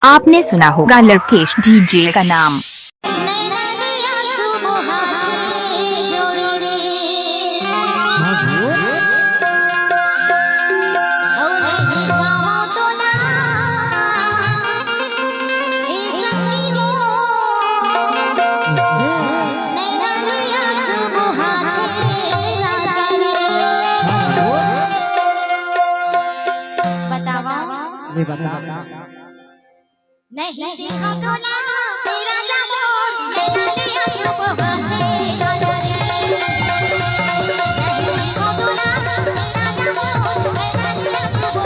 आपने सुना होगा लवकेश डीजे का नाम। नहीं देखा तो ना तेरा जामोर नैना लिया सुबह तेरा जाने नहीं देखा तो ना तेरा जामोर नैना लिया सुबह नहीं देखा तो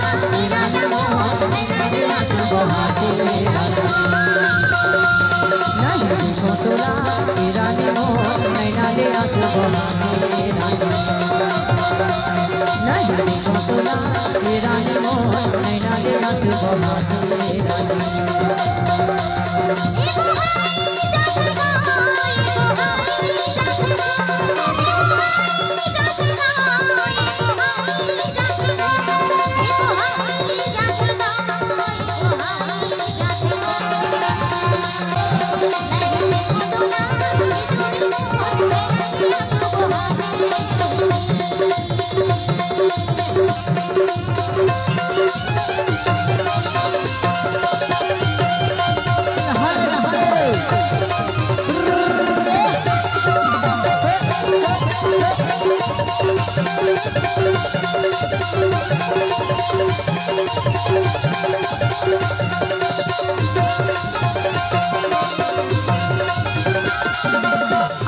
ना तेरा जामोर नैना लिया सुबह नहीं देखा तो ना तेरा जामोर नैना लिया सुबह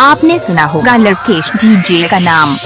आपने सुना होगा लवकेश डीजे का नाम।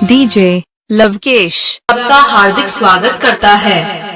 डीजे लवकेश आपका हार्दिक स्वागत करता है।